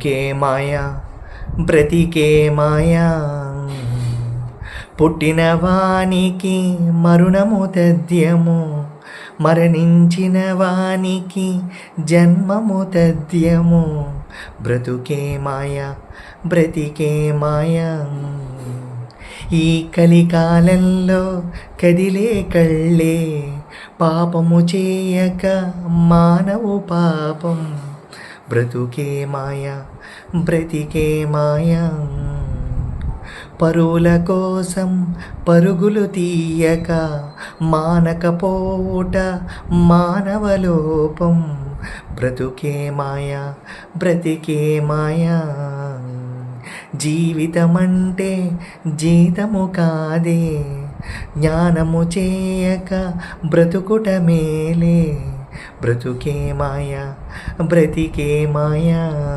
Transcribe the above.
బ్రతుకే మాయా బ్రతికే మాయా పుట్టిన వానికి మరుణము తథ్యము మరణించిన వానికి జన్మము తథ్యము బ్రతుకే మాయా బ్రతికే మాయా ఈ కలికాలంలో కదిలే కళ్ళే పాపము చేయక మానవు పాపం బ్రతుకే మాయా బ్రతికే మాయా పరుల కోసం పరుగులు తీయక మానకపోవుట మానవలోపం బ్రతుకే మాయా బ్రతికే మాయా జీవితమంటే జీతము కాదే జ్ఞానము చేయక బ్రతుకుట మేలే బ్రతుకే మాయా బ్రతికే మాయా.